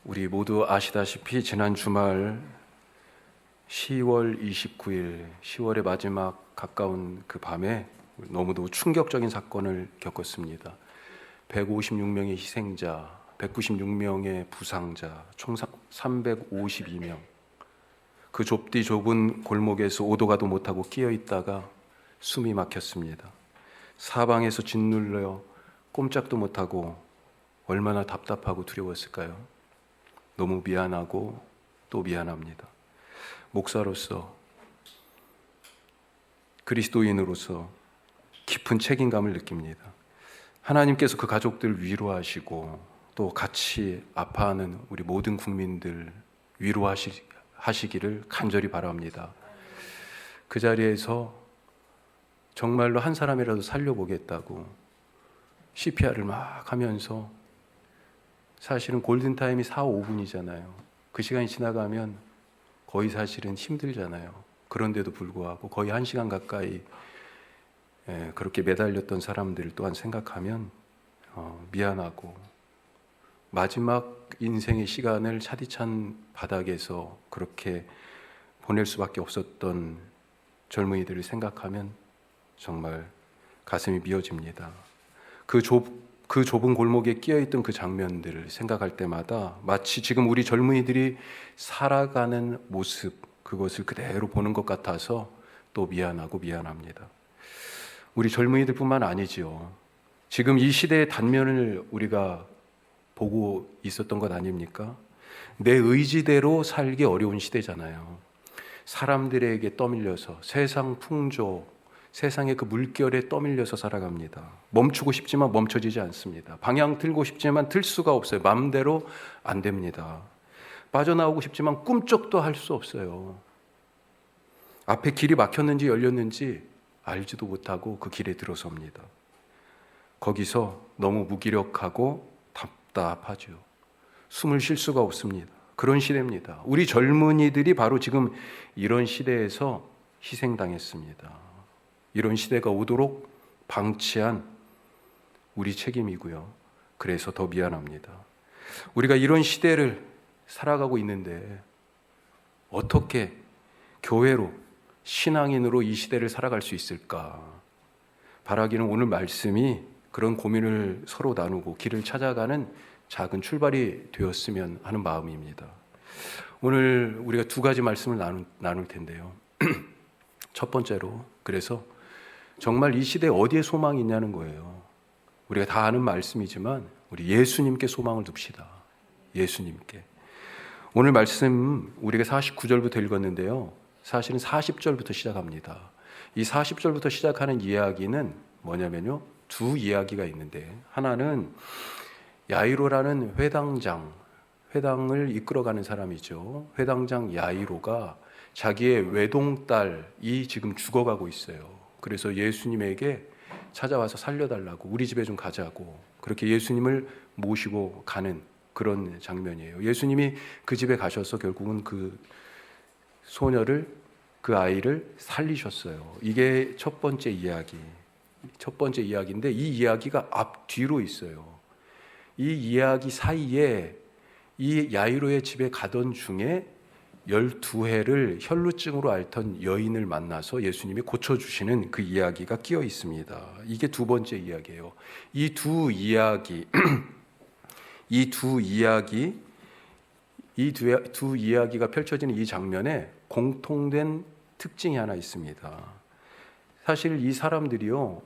우리 모두 아시다시피 지난 주말 10월 29일, 10월의 마지막 가까운 그 밤에 너무도 충격적인 사건을 겪었습니다. 156명의 희생자, 196명의 부상자, 총 352명. 그 좁디 좁은 골목에서 오도 가도 못하고 끼어 있다가 숨이 막혔습니다. 사방에서 짓눌려 꼼짝도 못하고 얼마나 답답하고 두려웠을까요? 너무 미안하고 또 미안합니다. 목사로서, 그리스도인으로서 깊은 책임감을 느낍니다. 하나님께서 그 가족들 위로하시고 또 같이 아파하는 우리 모든 국민들 위로하시기를 간절히 바랍니다. 그 자리에서 정말로 한 사람이라도 살려보겠다고 CPR을 막 하면서, 사실은 골든타임이 4, 5분이잖아요. 그 시간이 지나가면 거의 사실은 힘들잖아요. 그런데도 불구하고 거의 1시간 가까이 그렇게 매달렸던 사람들 또한 생각하면 미안하고, 마지막 인생의 시간을 차디찬 바닥에서 그렇게 보낼 수밖에 없었던 젊은이들을 생각하면 정말 가슴이 미어집니다. 그 좁은 골목에 끼어있던 그 장면들을 생각할 때마다 마치 지금 우리 젊은이들이 살아가는 모습, 그것을 그대로 보는 것 같아서 또 미안하고 미안합니다. 우리 젊은이들뿐만 아니지요. 지금 이 시대의 단면을 우리가 보고 있었던 것 아닙니까? 내 의지대로 살기 어려운 시대잖아요. 사람들에게 떠밀려서 세상 풍조, 세상의 그 물결에 떠밀려서 살아갑니다. 멈추고 싶지만 멈춰지지 않습니다. 방향 틀고 싶지만 틀 수가 없어요. 마음대로 안 됩니다. 빠져나오고 싶지만 꿈쩍도 할 수 없어요. 앞에 길이 막혔는지 열렸는지 알지도 못하고 그 길에 들어섭니다. 거기서 너무 무기력하고 답답하죠. 숨을 쉴 수가 없습니다. 그런 시대입니다. 우리 젊은이들이 바로 지금 이런 시대에서 희생당했습니다. 이런 시대가 오도록 방치한 우리 책임이고요. 그래서 더 미안합니다. 우리가 이런 시대를 살아가고 있는데 어떻게 교회로, 신앙인으로 이 시대를 살아갈 수 있을까? 바라기는 오늘 말씀이 그런 고민을 서로 나누고 길을 찾아가는 작은 출발이 되었으면 하는 마음입니다. 오늘 우리가 두 가지 말씀을 나눌 텐데요. 첫 번째로, 그래서 정말 이 시대에 어디에 소망이 있냐는 거예요. 우리가 다 아는 말씀이지만 우리 예수님께 소망을 둡시다. 예수님께. 오늘 말씀 우리가 49절부터 읽었는데요. 사실은 40절부터 시작합니다. 이 40절부터 시작하는 이야기는 뭐냐면요, 두 이야기가 있는데, 하나는 야이로라는 회당을 이끌어가는 사람이죠. 회당장 야이로가 자기의 외동딸이 지금 죽어가고 있어요. 그래서 예수님에게 찾아와서 살려달라고, 우리 집에 좀 가자고, 그렇게 예수님을 모시고 가는 그런 장면이에요. 예수님이 그 집에 가셔서 결국은 그 소녀를, 그 아이를 살리셨어요. 이게 첫 번째 이야기인데, 이 이야기가 앞뒤로 있어요. 이 이야기 사이에 이 야이로의 집에 가던 중에 12해를 혈루증으로 앓던 여인을 만나서 예수님이 고쳐주시는 그 이야기가 끼어 있습니다. 이게 두 번째 이야기예요. 이 두 이야기가 펼쳐지는 이 장면에 공통된 특징이 하나 있습니다. 사실 이 사람들이요,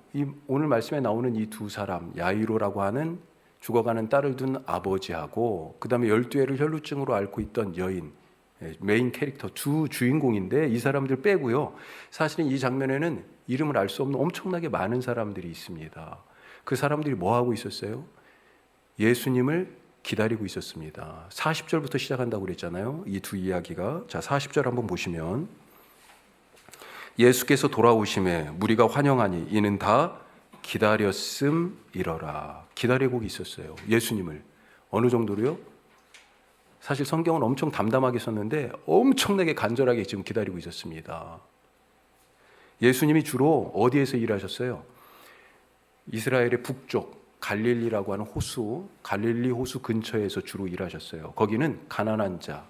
오늘 말씀에 나오는 이 두 사람, 야이로라고 하는 죽어가는 딸을 둔 아버지하고 그 다음에 12해를 혈루증으로 앓고 있던 여인, 메인 캐릭터 두 주인공인데, 이 사람들 빼고요, 사실은 이 장면에는 이름을 알 수 없는 엄청나게 많은 사람들이 있습니다. 그 사람들이 뭐 하고 있었어요? 예수님을 기다리고 있었습니다. 40절부터 시작한다고 그랬잖아요. 이 두 이야기가. 자, 40절 한번 보시면, 예수께서 돌아오심에 무리가 환영하니 이는 다 기다렸음이러라. 기다리고 있었어요. 예수님을. 어느 정도로요? 사실 성경은 엄청 담담하게 썼는데 엄청나게 간절하게 지금 기다리고 있었습니다. 예수님이 주로 어디에서 일하셨어요? 이스라엘의 북쪽, 갈릴리라고 하는 호수, 갈릴리 호수 근처에서 주로 일하셨어요. 거기는 가난한 자,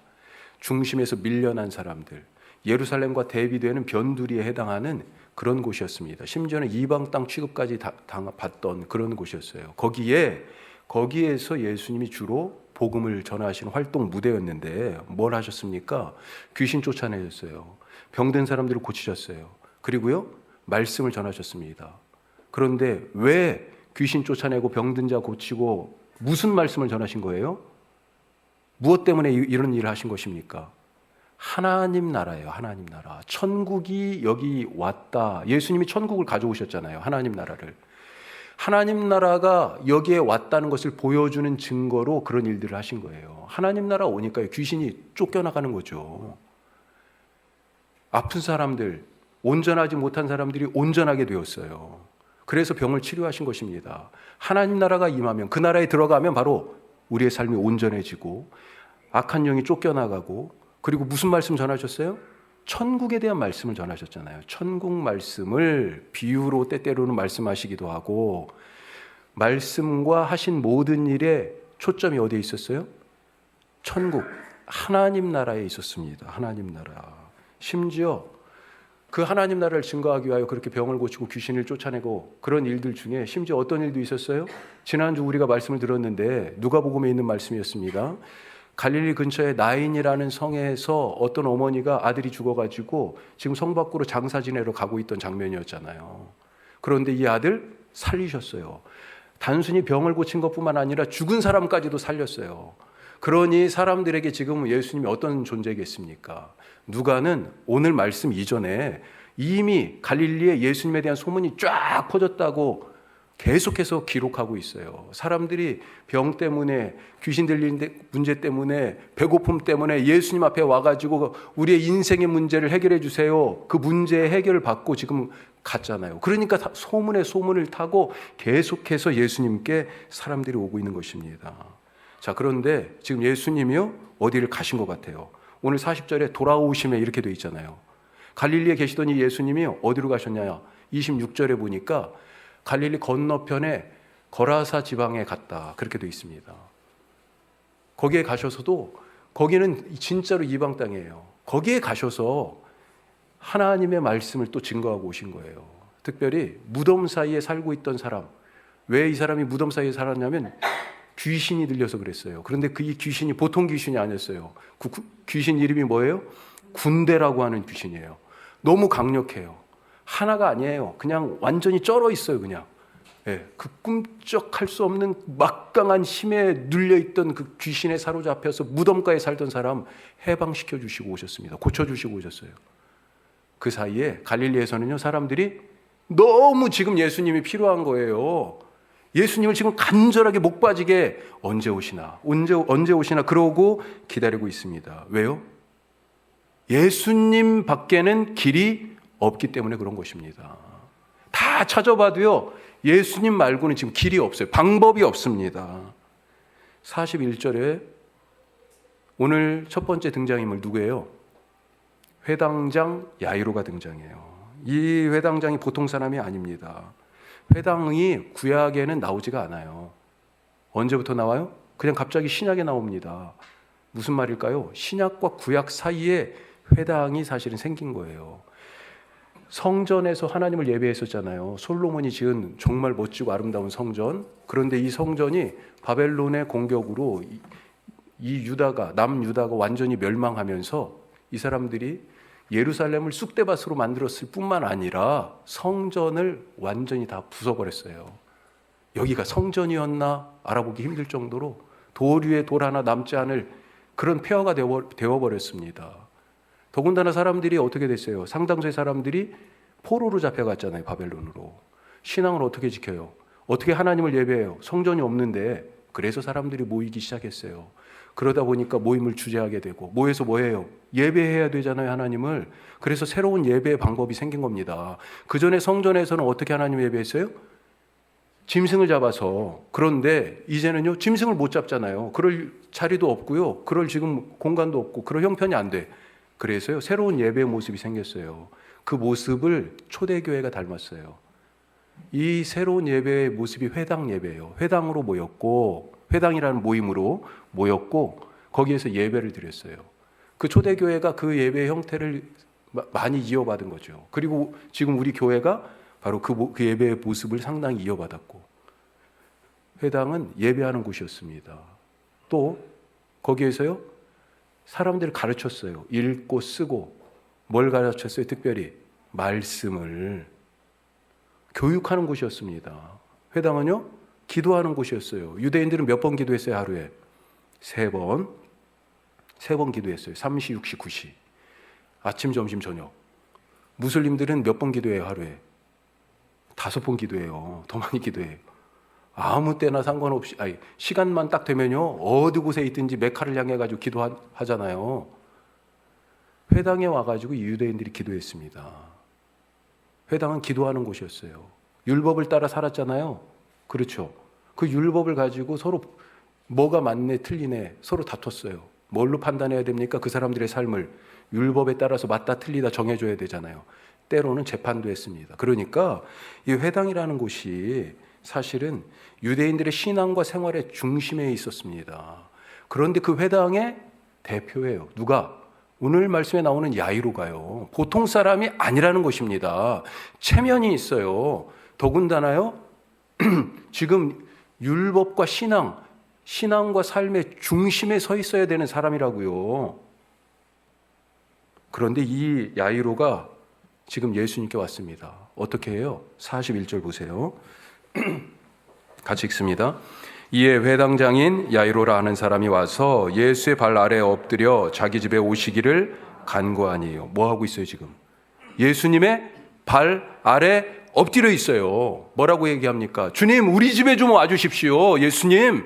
중심에서 밀려난 사람들, 예루살렘과 대비되는 변두리에 해당하는 그런 곳이었습니다. 심지어는 이방 땅 취급까지 받던 그런 곳이었어요. 거기에서 예수님이 주로 복음을 전하시는 활동 무대였는데 뭘 하셨습니까? 귀신 쫓아내셨어요. 병든 사람들을 고치셨어요. 그리고요, 말씀을 전하셨습니다. 그런데 왜 귀신 쫓아내고 병든 자 고치고 무슨 말씀을 전하신 거예요? 무엇 때문에 이런 일을 하신 것입니까? 하나님 나라예요. 하나님 나라. 천국이 여기 왔다. 예수님이 천국을 가져오셨잖아요. 하나님 나라를. 하나님 나라가 여기에 왔다는 것을 보여주는 증거로 그런 일들을 하신 거예요. 하나님 나라 오니까 귀신이 쫓겨나가는 거죠. 아픈 사람들, 온전하지 못한 사람들이 온전하게 되었어요. 그래서 병을 치료하신 것입니다. 하나님 나라가 임하면, 그 나라에 들어가면 바로 우리의 삶이 온전해지고 악한 영이 쫓겨나가고, 그리고 무슨 말씀 전하셨어요? 천국에 대한 말씀을 전하셨잖아요. 천국 말씀을 비유로 때때로는 말씀하시기도 하고, 말씀과 하신 모든 일에 초점이 어디에 있었어요? 천국, 하나님 나라에 있었습니다. 하나님 나라. 심지어 그 하나님 나라를 증거하기 위하여 그렇게 병을 고치고 귀신을 쫓아내고 그런 일들 중에 심지어 어떤 일도 있었어요? 지난주 우리가 말씀을 들었는데 누가복음에 있는 말씀이었습니다. 갈릴리 근처에 나인이라는 성에서 어떤 어머니가 아들이 죽어가지고 지금 성 밖으로 장사 지내러 가고 있던 장면이었잖아요. 그런데 이 아들 살리셨어요. 단순히 병을 고친 것뿐만 아니라 죽은 사람까지도 살렸어요. 그러니 사람들에게 지금 예수님이 어떤 존재겠습니까? 누가는 오늘 말씀 이전에 이미 갈릴리에 예수님에 대한 소문이 쫙 퍼졌다고 계속해서 기록하고 있어요. 사람들이 병 때문에, 귀신 들린 문제 때문에, 배고픔 때문에 예수님 앞에 와가지고 우리의 인생의 문제를 해결해 주세요. 그 문제의 해결을 받고 지금 갔잖아요. 그러니까 소문에 소문을 타고 계속해서 예수님께 사람들이 오고 있는 것입니다. 자, 그런데 지금 예수님이요, 어디를 가신 것 같아요. 오늘 40절에 돌아오심에 이렇게 돼 있잖아요. 갈릴리에 계시더니 예수님이 어디로 가셨냐? 26절에 보니까 갈릴리 건너편에 거라사 지방에 갔다. 그렇게 돼 있습니다. 거기에 가셔서도, 거기는 진짜로 이방 땅이에요. 거기에 가셔서 하나님의 말씀을 또 증거하고 오신 거예요. 특별히 무덤 사이에 살고 있던 사람. 왜 이 사람이 무덤 사이에 살았냐면 귀신이 들려서 그랬어요. 그런데 그 귀신이 보통 귀신이 아니었어요. 귀신 이름이 뭐예요? 군대라고 하는 귀신이에요. 너무 강력해요. 하나가 아니에요. 그냥 완전히 쩔어 있어요. 그냥. 예, 그 꿈쩍할 수 없는 막강한 힘에 눌려있던 그 귀신에 사로잡혀서 무덤가에 살던 사람 해방시켜 주시고 오셨습니다. 고쳐주시고 오셨어요. 그 사이에 갈릴리에서는요, 사람들이 너무 지금 예수님이 필요한 거예요. 예수님을 지금 간절하게 목 빠지게 언제 오시나, 언제 오시나 그러고 기다리고 있습니다. 왜요? 예수님 밖에는 길이 없기 때문에 그런 것입니다. 다 찾아봐도요, 예수님 말고는 지금 길이 없어요. 방법이 없습니다. 41절에 오늘 첫 번째 등장인물 누구예요? 회당장 야이로가 등장해요. 이 회당장이 보통 사람이 아닙니다. 회당이 구약에는 나오지가 않아요. 언제부터 나와요? 그냥 갑자기 신약에 나옵니다. 무슨 말일까요? 신약과 구약 사이에 회당이 사실은 생긴 거예요. 성전에서 하나님을 예배했었잖아요. 솔로몬이 지은 정말 멋지고 아름다운 성전. 그런데 이 성전이 바벨론의 공격으로 이 유다가, 남유다가 완전히 멸망하면서 이 사람들이 예루살렘을 쑥대밭으로 만들었을 뿐만 아니라 성전을 완전히 다 부숴버렸어요. 여기가 성전이었나 알아보기 힘들 정도로 돌 위에 돌 하나 남지 않을 그런 폐허가 되어버렸습니다. 더군다나 사람들이 어떻게 됐어요? 상당수의 사람들이 포로로 잡혀갔잖아요. 바벨론으로. 신앙을 어떻게 지켜요? 어떻게 하나님을 예배해요? 성전이 없는데. 그래서 사람들이 모이기 시작했어요. 그러다 보니까 모임을 주재하게 되고, 모여서 뭐 해요? 예배해야 되잖아요, 하나님을. 그래서 새로운 예배의 방법이 생긴 겁니다. 그 전에 성전에서는 어떻게 하나님 예배했어요? 짐승을 잡아서. 그런데 이제는요, 짐승을 못 잡잖아요. 그럴 자리도 없고요, 그럴 지금 공간도 없고, 그럴 형편이 안 돼. 그래서요, 새로운 예배의 모습이 생겼어요. 그 모습을 초대교회가 닮았어요. 이 새로운 예배의 모습이 회당 예배예요. 회당으로 모였고, 회당이라는 모임으로 모였고, 거기에서 예배를 드렸어요. 그 초대교회가 그 예배의 형태를 많이 이어받은 거죠. 그리고 지금 우리 교회가 바로 그 예배의 모습을 상당히 이어받았고, 회당은 예배하는 곳이었습니다. 또 거기에서요, 사람들을 가르쳤어요. 읽고 쓰고. 뭘 가르쳤어요? 특별히 말씀을 교육하는 곳이었습니다. 회당은요, 기도하는 곳이었어요. 유대인들은 몇 번 기도했어요? 하루에 3번. 3번 기도했어요. 3시, 6시, 9시. 아침, 점심, 저녁. 무슬림들은 몇 번 기도해요? 하루에 5번 기도해요. 더 많이 기도해요. 아무 때나 상관없이, 시간만 딱 되면요, 어디 곳에 있든지 메카를 향해 가지고 기도하잖아요. 회당에 와가지고 유대인들이 기도했습니다. 회당은 기도하는 곳이었어요. 율법을 따라 살았잖아요. 그렇죠. 그 율법을 가지고 서로 뭐가 맞네 틀리네 서로 다퉜어요. 뭘로 판단해야 됩니까? 그 사람들의 삶을 율법에 따라서 맞다 틀리다 정해줘야 되잖아요. 때로는 재판도 했습니다. 그러니까 이 회당이라는 곳이 사실은 유대인들의 신앙과 생활의 중심에 있었습니다. 그런데 그 회당의 대표예요. 누가? 오늘 말씀에 나오는 야이로가요. 보통 사람이 아니라는 것입니다. 체면이 있어요. 더군다나요, 지금 율법과 신앙과 삶의 중심에 서 있어야 되는 사람이라고요. 그런데 이 야이로가 지금 예수님께 왔습니다. 어떻게 해요? 41절 보세요. 같이 읽습니다. 이에 회당장인 야이로라 하는 사람이 와서 예수의 발 아래에 엎드려 자기 집에 오시기를 간구하니요. 뭐 하고 있어요 지금? 예수님의 발 아래 엎드려 있어요. 뭐라고 얘기합니까? 주님, 우리 집에 좀 와주십시오. 예수님.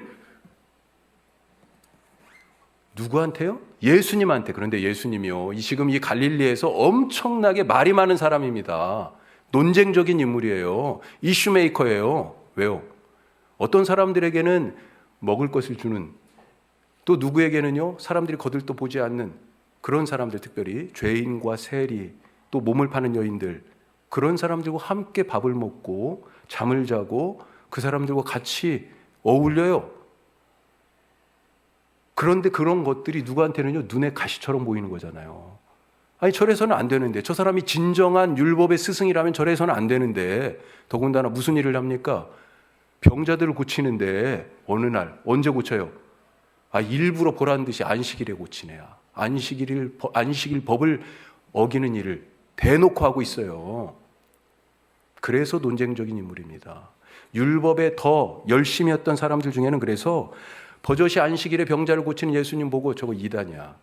누구한테요? 예수님한테. 그런데 예수님이요, 지금 이 갈릴리에서 엄청나게 말이 많은 사람입니다. 논쟁적인 인물이에요. 이슈메이커예요. 왜요? 어떤 사람들에게는 먹을 것을 주는, 또 누구에게는요, 사람들이 거들떠 보지 않는 그런 사람들, 특별히 죄인과 세리, 또 몸을 파는 여인들, 그런 사람들과 함께 밥을 먹고 잠을 자고 그 사람들과 같이 어울려요. 그런데 그런 것들이 누구한테는요, 눈에 가시처럼 보이는 거잖아요. 아니, 저래서는 안 되는데, 저 사람이 진정한 율법의 스승이라면 저래서는 안 되는데, 더군다나 무슨 일을 합니까? 병자들을 고치는데 어느 날 언제 고쳐요? 일부러 보란 듯이 안식일에 고치네요. 안식일 법을 어기는 일을 대놓고 하고 있어요. 그래서 논쟁적인 인물입니다. 율법에 더 열심히 했던 사람들 중에는 그래서 버젓이 안식일에 병자를 고치는 예수님 보고 저거 이단이야.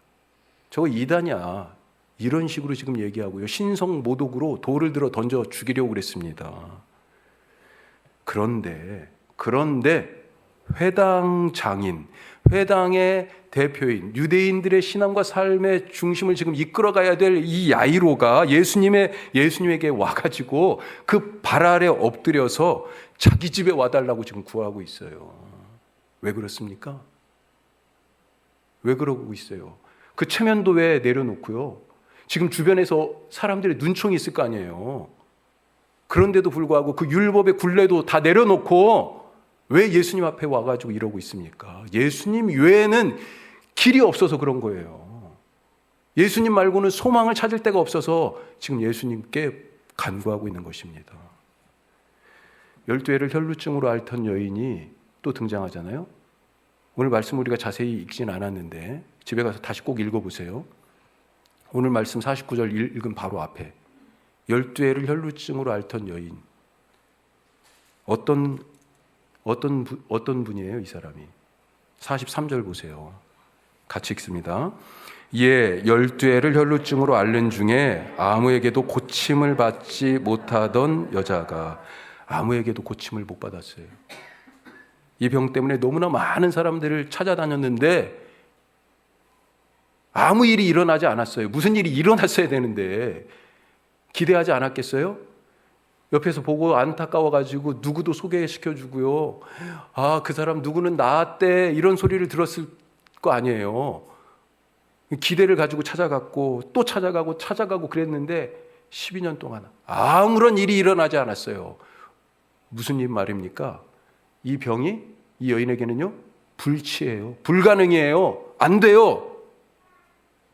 저거 이단이야. 이런 식으로 지금 얘기하고요. 신성 모독으로 돌을 들어 던져 죽이려고 그랬습니다. 그런데 회당 장인, 회당의 대표인, 유대인들의 신앙과 삶의 중심을 지금 이끌어가야 될 이 야이로가 예수님에게 와가지고 그 발 아래 엎드려서 자기 집에 와달라고 지금 구하고 있어요. 왜 그렇습니까? 왜 그러고 있어요? 그 체면도 왜 내려놓고요? 지금 주변에서 사람들의 눈총이 있을 거 아니에요. 그런데도 불구하고 그 율법의 굴레도 다 내려놓고 왜 예수님 앞에 와가지고 이러고 있습니까? 예수님 외에는 길이 없어서 그런 거예요. 예수님 말고는 소망을 찾을 데가 없어서 지금 예수님께 간구하고 있는 것입니다. 12회를 혈루증으로 앓던 여인이 또 등장하잖아요. 오늘 말씀 우리가 자세히 읽진 않았는데 집에 가서 다시 꼭 읽어보세요. 오늘 말씀 49절 읽은 바로 앞에 12회를 혈루증으로 앓던 여인. 어떤 분이에요, 이 사람이? 43절 보세요. 같이 읽습니다. 이에 12회를 혈루증으로 앓는 중에 아무에게도 고침을 받지 못하던 여자가, 아무에게도 고침을 못 받았어요. 이 병 때문에 너무나 많은 사람들을 찾아다녔는데 아무 일이 일어나지 않았어요. 무슨 일이 일어났어야 되는데 기대하지 않았겠어요? 옆에서 보고 안타까워가지고 누구도 소개시켜주고요. 그 사람 누구는 나았대, 이런 소리를 들었을 거 아니에요. 기대를 가지고 찾아갔고 또 찾아가고 그랬는데 12년 동안 아무런 일이 일어나지 않았어요. 무슨 일 말입니까? 이 병이 이 여인에게는요, 불치예요. 불가능이에요. 안 돼요.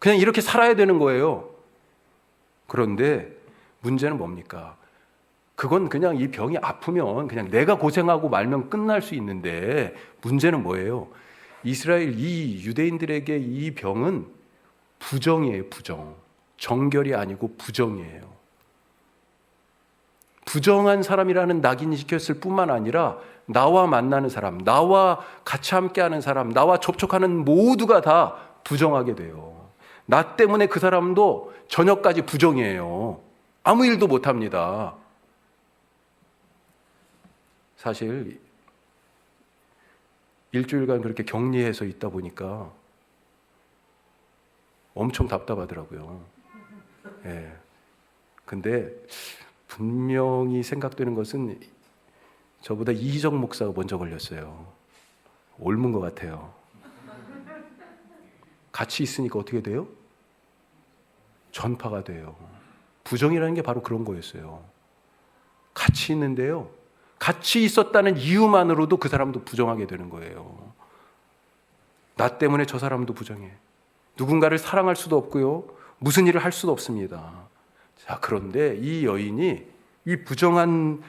그냥 이렇게 살아야 되는 거예요. 그런데 문제는 뭡니까? 그건 그냥 이 병이 아프면 그냥 내가 고생하고 말면 끝날 수 있는데, 문제는 뭐예요? 이스라엘 이 유대인들에게 이 병은 부정이에요. 부정. 정결이 아니고 부정이에요. 부정한 사람이라는 낙인이 찍혔을 뿐만 아니라 나와 만나는 사람, 나와 같이 함께하는 사람, 나와 접촉하는 모두가 다 부정하게 돼요. 나 때문에 그 사람도 저녁까지 부정이에요. 아무 일도 못합니다. 사실 일주일간 그렇게 격리해서 있다 보니까 엄청 답답하더라고요. 예. 근데 분명히 생각되는 것은 저보다 이희정 목사가 먼저 걸렸어요. 옮은 것 같아요. 같이 있으니까 어떻게 돼요? 전파가 돼요. 부정이라는 게 바로 그런 거였어요. 같이 있는데요, 같이 있었다는 이유만으로도 그 사람도 부정하게 되는 거예요. 나 때문에 저 사람도 부정해. 누군가를 사랑할 수도 없고요, 무슨 일을 할 수도 없습니다. 자, 그런데 이 여인이, 이 부정한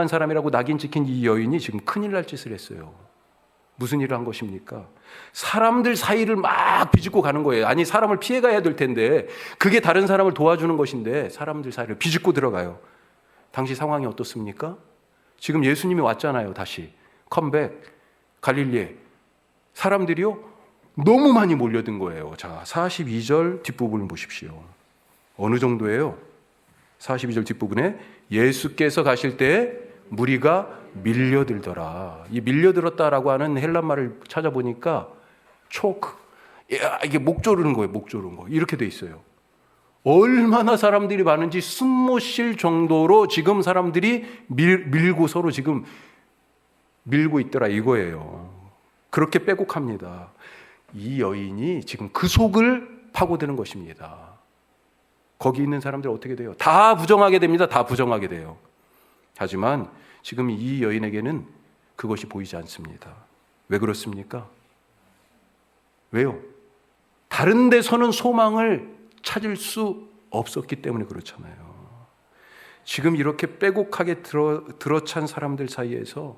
사람이라고 낙인 찍힌 이 여인이 지금 큰일 날 짓을 했어요. 무슨 일을 한 것입니까? 사람들 사이를 막 비집고 가는 거예요. 아니, 사람을 피해가야 될 텐데, 그게 다른 사람을 도와주는 것인데 사람들 사이를 비집고 들어가요. 당시 상황이 어떻습니까? 지금 예수님이 왔잖아요. 다시 컴백, 갈릴리에. 사람들이요, 너무 많이 몰려든 거예요. 자, 42절 뒷부분을 보십시오. 어느 정도예요? 42절 뒷부분에 예수께서 가실 때 무리가 밀려들더라. 이 밀려들었다라고 하는 헬란 말을 찾아보니까 초크, 이게 목 조르는 거예요. 목 조르는 거. 이렇게 돼 있어요. 얼마나 사람들이 많은지 숨 못 쉴 정도로 지금 사람들이 밀고 서로 지금 밀고 있더라 이거예요. 그렇게 빼곡합니다. 이 여인이 지금 그 속을 파고드는 것입니다. 거기 있는 사람들 어떻게 돼요? 다 부정하게 됩니다. 다 부정하게 돼요. 하지만 지금 이 여인에게는 그것이 보이지 않습니다. 왜 그렇습니까? 왜요? 다른 데서는 소망을 찾을 수 없었기 때문에 그렇잖아요. 지금 이렇게 빼곡하게 들어찬 사람들 사이에서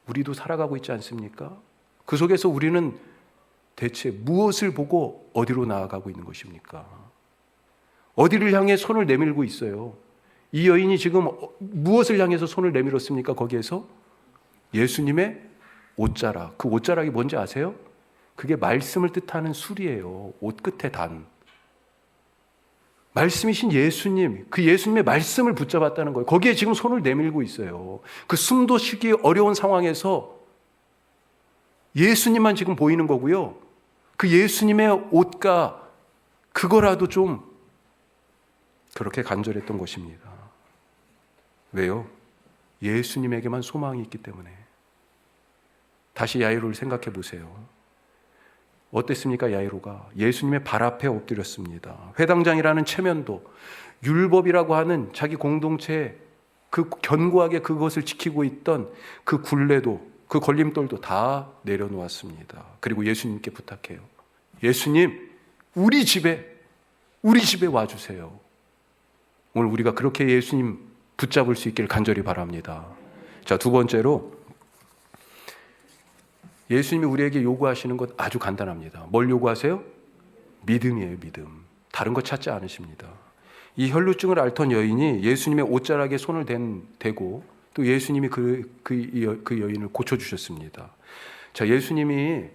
우리도 살아가고 있지 않습니까? 그 속에서 우리는 대체 무엇을 보고 어디로 나아가고 있는 것입니까? 어디를 향해 손을 내밀고 있어요? 이 여인이 지금 무엇을 향해서 손을 내밀었습니까? 거기에서 예수님의 옷자락. 그 옷자락이 뭔지 아세요? 그게 말씀을 뜻하는 술이에요. 옷 끝에 단. 말씀이신 예수님, 그 예수님의 말씀을 붙잡았다는 거예요. 거기에 지금 손을 내밀고 있어요. 그 숨도 쉬기 어려운 상황에서 예수님만 지금 보이는 거고요. 그 예수님의 옷과 그거라도 좀 그렇게 간절했던 것입니다. 왜요? 예수님에게만 소망이 있기 때문에. 다시 야이로를 생각해 보세요. 어땠습니까? 야이로가 예수님의 발 앞에 엎드렸습니다. 회당장이라는 체면도, 율법이라고 하는 자기 공동체에 그 견고하게 그것을 지키고 있던 그 굴레도, 그 걸림돌도 다 내려놓았습니다. 그리고 예수님께 부탁해요. 예수님, 우리 집에 와주세요. 오늘 우리가 그렇게 예수님 붙잡을 수 있기를 간절히 바랍니다. 자, 두 번째로 예수님이 우리에게 요구하시는 것 아주 간단합니다. 뭘 요구하세요? 믿음이에요, 믿음. 다른 거 찾지 않으십니다. 이 혈루증을 앓던 여인이 예수님의 옷자락에 손을 대고 또 예수님이 그 여인을 고쳐주셨습니다. 자, 예수님이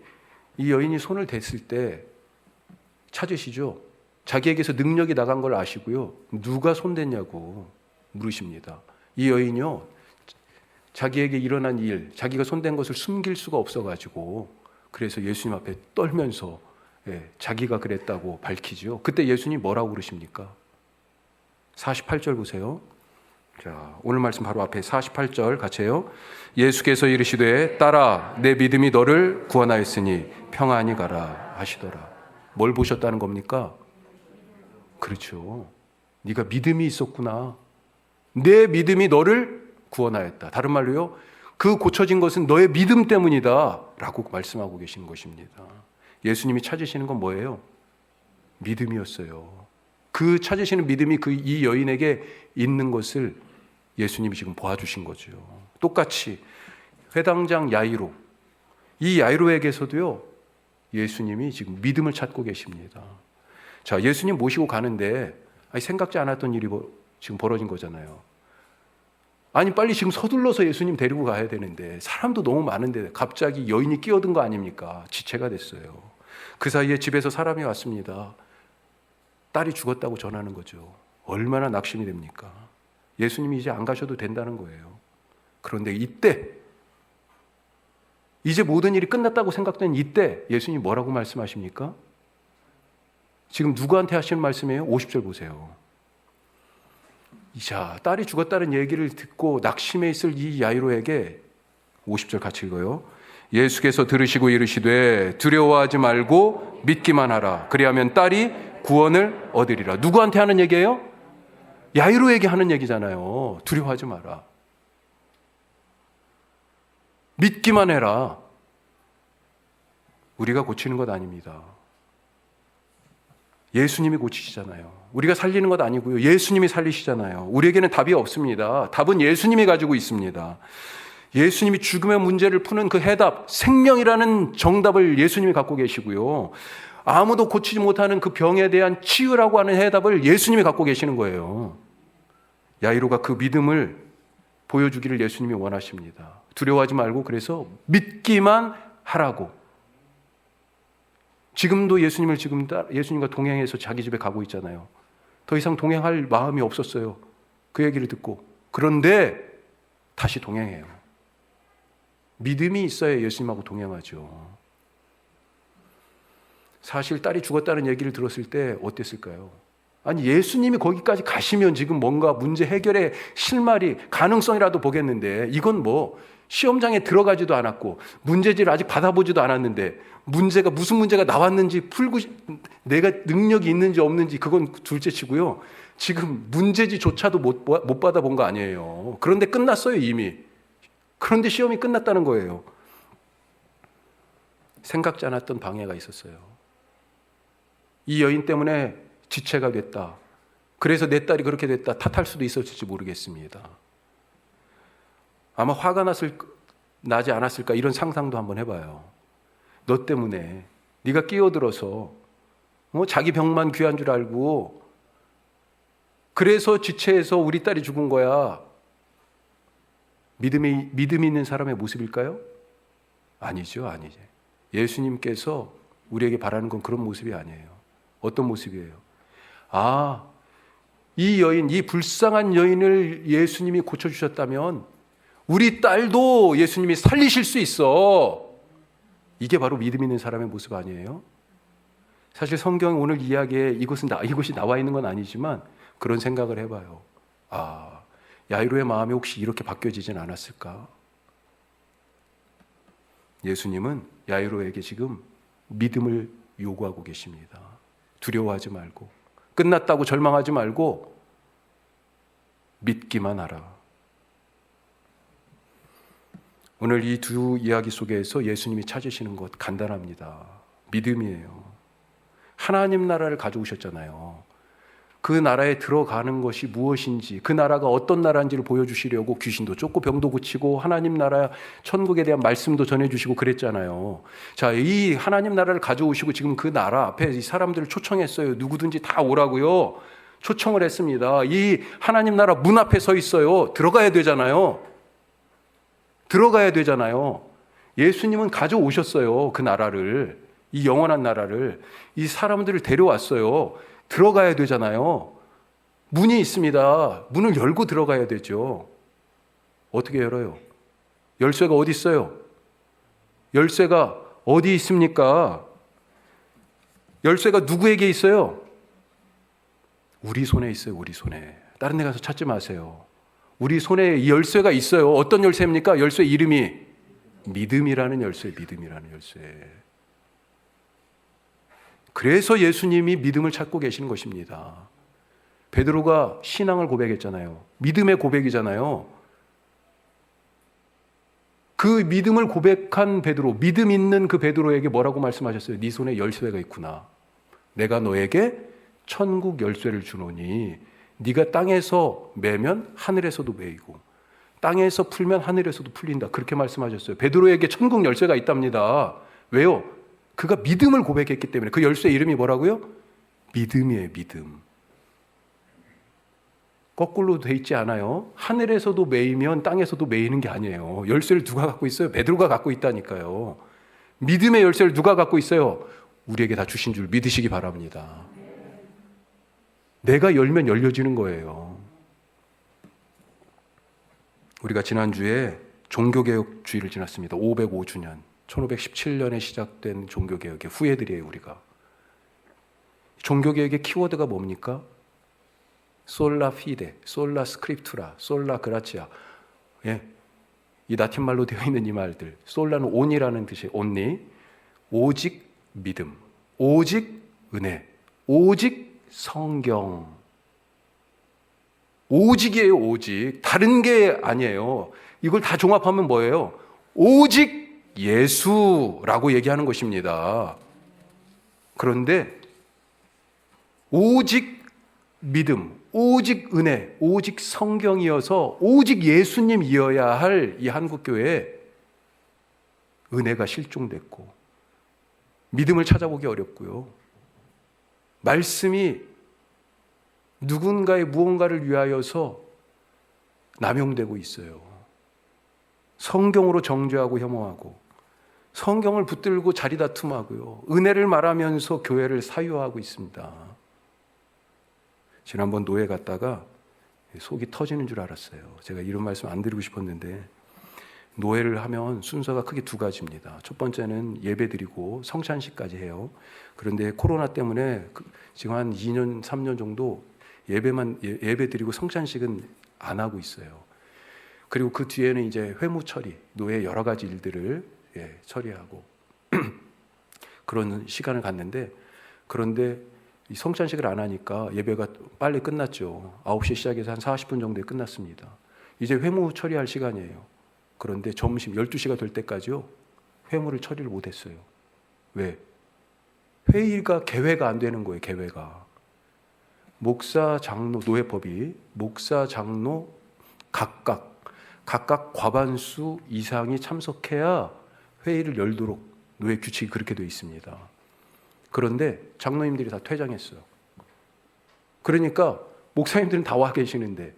이 여인이 손을 댔을 때 찾으시죠? 자기에게서 능력이 나간 걸 아시고요. 누가 손댔냐고 물으십니다. 이 여인이요, 자기에게 일어난 일, 자기가 손댄 것을 숨길 수가 없어가지고 그래서 예수님 앞에 떨면서 자기가 그랬다고 밝히죠. 그때 예수님이 뭐라고 그러십니까? 48절 보세요. 자, 오늘 말씀 바로 앞에 48절 같이 해요. 예수께서 이르시되 딸아, 내 믿음이 너를 구원하였으니 평안히 가라 하시더라. 뭘 보셨다는 겁니까? 그렇죠. 네가 믿음이 있었구나. 내 믿음이 너를 구원하였다. 다른 말로요, 그 고쳐진 것은 너의 믿음 때문이다 라고 말씀하고 계시는 것입니다. 예수님이 찾으시는 건 뭐예요? 믿음이었어요. 그 찾으시는 믿음이 이 여인에게 있는 것을 예수님이 지금 보아주신 거죠. 똑같이 회당장 야이로, 이 야이로에게서도요, 예수님이 지금 믿음을 찾고 계십니다. 자, 예수님 모시고 가는데 생각지 않았던 일이 지금 벌어진 거잖아요. 아니, 빨리 지금 서둘러서 예수님 데리고 가야 되는데 사람도 너무 많은데 갑자기 여인이 끼어든 거 아닙니까? 지체가 됐어요. 그 사이에 집에서 사람이 왔습니다. 딸이 죽었다고 전하는 거죠. 얼마나 낙심이 됩니까? 예수님이 이제 안 가셔도 된다는 거예요. 그런데 이때, 이제 모든 일이 끝났다고 생각된 이때 예수님이 뭐라고 말씀하십니까? 지금 누구한테 하시는 말씀이에요? 50절 보세요. 자, 딸이 죽었다는 얘기를 듣고 낙심해 있을 이 야이로에게 50절 같이 읽어요. 예수께서 들으시고 이르시되 두려워하지 말고 믿기만 하라. 그리하면 딸이 구원을 얻으리라. 누구한테 하는 얘기예요? 야이로에게 하는 얘기잖아요. 두려워하지 마라. 믿기만 해라. 우리가 고치는 것 아닙니다. 예수님이 고치시잖아요. 우리가 살리는 것 아니고요. 예수님이 살리시잖아요. 우리에게는 답이 없습니다. 답은 예수님이 가지고 있습니다. 예수님이 죽음의 문제를 푸는 그 해답, 생명이라는 정답을 예수님이 갖고 계시고요. 아무도 고치지 못하는 그 병에 대한 치유라고 하는 해답을 예수님이 갖고 계시는 거예요. 야이로가 그 믿음을 보여주기를 예수님이 원하십니다. 두려워하지 말고 그래서 믿기만 하라고. 지금도 예수님과 동행해서 자기 집에 가고 있잖아요. 더 이상 동행할 마음이 없었어요. 그 얘기를 듣고. 그런데 다시 동행해요. 믿음이 있어야 예수님하고 동행하죠. 사실 딸이 죽었다는 얘기를 들었을 때 어땠을까요? 아니, 예수님이 거기까지 가시면 지금 뭔가 문제 해결의 실마리, 가능성이라도 보겠는데, 이건 뭐 시험장에 들어가지도 않았고 문제지를 아직 받아보지도 않았는데, 문제가 무슨 문제가 나왔는지 풀고 내가 능력이 있는지 없는지 그건 둘째치고요. 지금 문제지조차도 못 받아본 거 아니에요. 그런데 끝났어요, 이미. 그런데 시험이 끝났다는 거예요. 생각지 않았던 방해가 있었어요. 이 여인 때문에 지체가 됐다. 그래서 내 딸이 그렇게 됐다. 탓할 수도 있었을지 모르겠습니다. 아마 화가 나지 않았을까, 이런 상상도 한번 해봐요. 너 때문에 네가 끼어들어서 자기 병만 귀한 줄 알고 그래서 지체해서 우리 딸이 죽은 거야. 믿음이 있는 사람의 모습일까요? 아니죠. 예수님께서 우리에게 바라는 건 그런 모습이 아니에요. 어떤 모습이에요? 아, 이 여인, 이 불쌍한 여인을 예수님이 고쳐주셨다면 우리 딸도 예수님이 살리실 수 있어. 이게 바로 믿음 있는 사람의 모습 아니에요? 사실 성경 오늘 이야기에 이것이 나와 있는 건 아니지만 그런 생각을 해봐요. 아, 야이로의 마음이 혹시 이렇게 바뀌어지진 않았을까? 예수님은 야이로에게 지금 믿음을 요구하고 계십니다. 두려워하지 말고, 끝났다고 절망하지 말고 믿기만 하라. 오늘 이 두 이야기 속에서 예수님이 찾으시는 것 간단합니다. 믿음이에요. 하나님 나라를 가져오셨잖아요. 그 나라에 들어가는 것이 무엇인지, 그 나라가 어떤 나라인지를 보여주시려고 귀신도 쫓고 병도 고치고 하나님 나라 천국에 대한 말씀도 전해주시고 그랬잖아요. 자, 이 하나님 나라를 가져오시고 지금 그 나라 앞에 이 사람들을 초청했어요. 누구든지 다 오라고요. 초청을 했습니다. 이 하나님 나라 문 앞에 서 있어요. 들어가야 되잖아요. 예수님은 가져오셨어요. 그 나라를, 이 영원한 나라를. 이 사람들을 데려왔어요. 들어가야 되잖아요. 문이 있습니다. 문을 열고 들어가야 되죠. 어떻게 열어요? 열쇠가 어디 있어요? 열쇠가 어디 있습니까? 열쇠가 누구에게 있어요? 우리 손에 있어요. 우리 손에. 다른 데 가서 찾지 마세요. 우리 손에 이 열쇠가 있어요. 어떤 열쇠입니까? 열쇠 이름이 믿음이라는 열쇠. 그래서 예수님이 믿음을 찾고 계시는 것입니다. 베드로가 신앙을 고백했잖아요. 믿음의 고백이잖아요. 그 믿음을 고백한 베드로, 믿음 있는 그 베드로에게 뭐라고 말씀하셨어요? 네 손에 열쇠가 있구나. 내가 너에게 천국 열쇠를 주노니 네가 땅에서 매면 하늘에서도 매이고 땅에서 풀면 하늘에서도 풀린다. 그렇게 말씀하셨어요. 베드로에게 천국 열쇠가 있답니다. 왜요? 그가 믿음을 고백했기 때문에. 그 열쇠 이름이 뭐라고요? 믿음이에요. 믿음. 거꾸로 돼 있지 않아요. 하늘에서도 매이면 땅에서도 매이는 게 아니에요. 열쇠를 누가 갖고 있어요? 베드로가 갖고 있다니까요. 믿음의 열쇠를 누가 갖고 있어요? 우리에게 다 주신 줄 믿으시기 바랍니다. 내가 열면 열려지는 거예요. 우리가 지난주에 종교개혁주의를 지났습니다. 505주년. 1517년에 시작된 종교개혁의 후예들이에요, 우리가. 종교개혁의 키워드가 뭡니까? 솔라 피데, 솔라 스크립투라, 솔라 그라치아. 예. 이 라틴말로 되어 있는 이 말들. 솔라는 온이라는 뜻이에요. 온리. 오직 믿음, 오직 은혜, 오직 성경. 오직이에요, 오직. 다른 게 아니에요. 이걸 다 종합하면 뭐예요? 오직 예수라고 얘기하는 것입니다. 그런데 오직 믿음, 오직 은혜, 오직 성경이어서 오직 예수님이어야 할 이 한국교회에 은혜가 실종됐고 믿음을 찾아보기 어렵고요. 말씀이 누군가의 무언가를 위하여서 남용되고 있어요. 성경으로 정죄하고 혐오하고 성경을 붙들고 자리다툼하고요. 은혜를 말하면서 교회를 사유하고 있습니다. 지난번 노예 갔다가 속이 터지는 줄 알았어요. 제가 이런 말씀 안 드리고 싶었는데 노예를 하면 순서가 크게 두 가지입니다. 첫 번째는 예배 드리고 성찬식까지 해요. 그런데 코로나 때문에 지금 한 2년, 3년 정도 예배 드리고 성찬식은 안 하고 있어요. 그리고 그 뒤에는 이제 회무 처리, 노예 여러 가지 일들을 처리하고 그런 시간을 갖는데, 그런데 이 성찬식을 안 하니까 예배가 빨리 끝났죠. 9시 시작해서 한 40분 정도에 끝났습니다. 이제 회무 처리할 시간이에요. 그런데 점심 12시가 될 때까지요, 회무를 처리를 못했어요. 왜? 회의가 개회가 안 되는 거예요. 개회가. 목사, 장로, 노예법이 목사, 장로 각각 과반수 이상이 참석해야 회의를 열도록 노예 규칙이 그렇게 되어 있습니다. 그런데 장로님들이 다 퇴장했어요. 그러니까 목사님들은 다 와 계시는데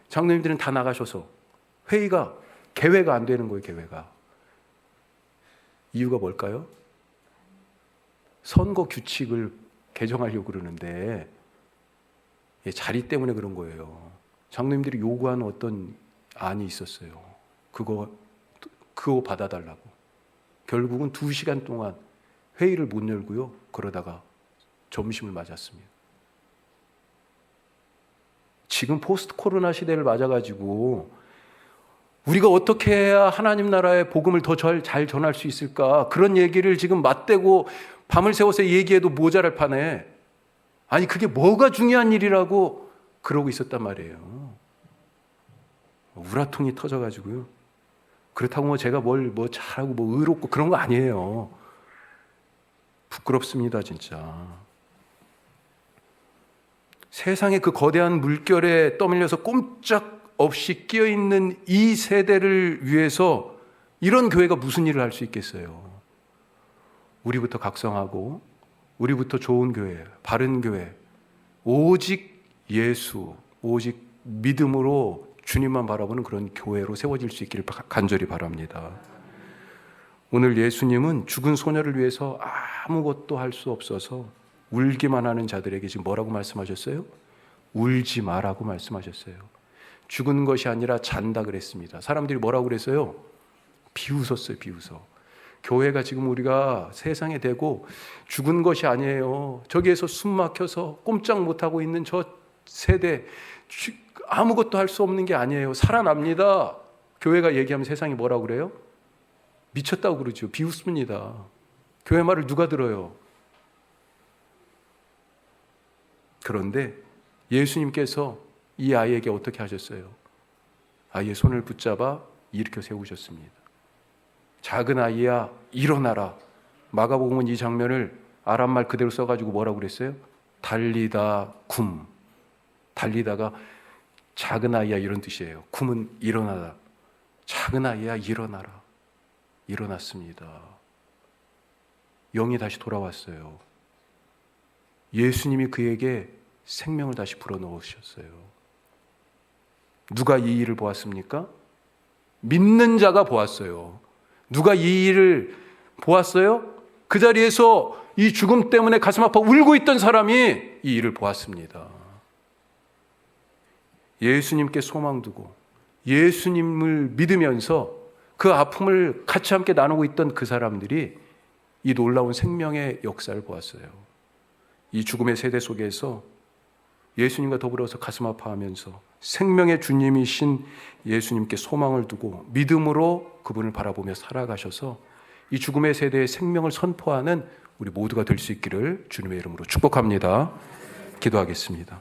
장로님들은 다 나가셔서 회의가 개회가 안 되는 거예요. 개회가. 이유가 뭘까요? 선거 규칙을 개정하려고 그러는데 자리 때문에 그런 거예요. 장로님들이 요구하는 어떤 안이 있었어요. 그거 받아달라고. 결국은 2시간 동안 회의를 못 열고요. 그러다가 점심을 맞았습니다. 지금 포스트 코로나 시대를 맞아가지고 우리가 어떻게 해야 하나님 나라의 복음을 더 잘 전할 수 있을까? 그런 얘기를 지금 맞대고 밤을 새워서 얘기해도 모자랄 판에, 아니 그게 뭐가 중요한 일이라고 그러고 있었단 말이에요. 우라통이 터져가지고요. 그렇다고 뭐 제가 뭘 잘하고 의롭고 그런 거 아니에요. 부끄럽습니다, 진짜. 세상의 그 거대한 물결에 떠밀려서 꼼짝없이 끼어있는 이 세대를 위해서 이런 교회가 무슨 일을 할 수 있겠어요? 우리부터 각성하고 우리부터 좋은 교회, 바른 교회, 오직 예수, 오직 믿음으로 주님만 바라보는 그런 교회로 세워질 수 있기를 간절히 바랍니다. 오늘 예수님은 죽은 소녀를 위해서 아무것도 할 수 없어서 울기만 하는 자들에게 지금 뭐라고 말씀하셨어요? 울지 마라고 말씀하셨어요. 죽은 것이 아니라 잔다 그랬습니다. 사람들이 뭐라고 그랬어요? 비웃었어요. 비웃어. 교회가 지금 우리가 세상에 대고 죽은 것이 아니에요. 저기에서 숨 막혀서 꼼짝 못하고 있는 저 세대, 아무것도 할 수 없는 게 아니에요. 살아납니다. 교회가 얘기하면 세상이 뭐라고 그래요? 미쳤다고 그러죠. 비웃습니다. 교회 말을 누가 들어요? 그런데 예수님께서 이 아이에게 어떻게 하셨어요? 아이의 손을 붙잡아 일으켜 세우셨습니다. 작은 아이야 일어나라. 마가복음은 이 장면을 아람말 그대로 써가지고 뭐라고 그랬어요? 달리다 굼. 달리다가 작은 아이야 이런 뜻이에요. 굼은 일어나다. 작은 아이야 일어나라. 일어났습니다. 영이 다시 돌아왔어요. 예수님이 그에게 생명을 다시 불어넣으셨어요. 누가 이 일을 보았습니까? 믿는 자가 보았어요. 누가 이 일을 보았어요? 그 자리에서 이 죽음 때문에 가슴 아파 울고 있던 사람이 이 일을 보았습니다. 예수님께 소망 두고 예수님을 믿으면서 그 아픔을 같이 함께 나누고 있던 그 사람들이 이 놀라운 생명의 역사를 보았어요. 이 죽음의 세대 속에서 예수님과 더불어서 가슴 아파하면서 생명의 주님이신 예수님께 소망을 두고 믿음으로 그분을 바라보며 살아가셔서 이 죽음의 세대의 생명을 선포하는 우리 모두가 될 수 있기를 주님의 이름으로 축복합니다. 기도하겠습니다.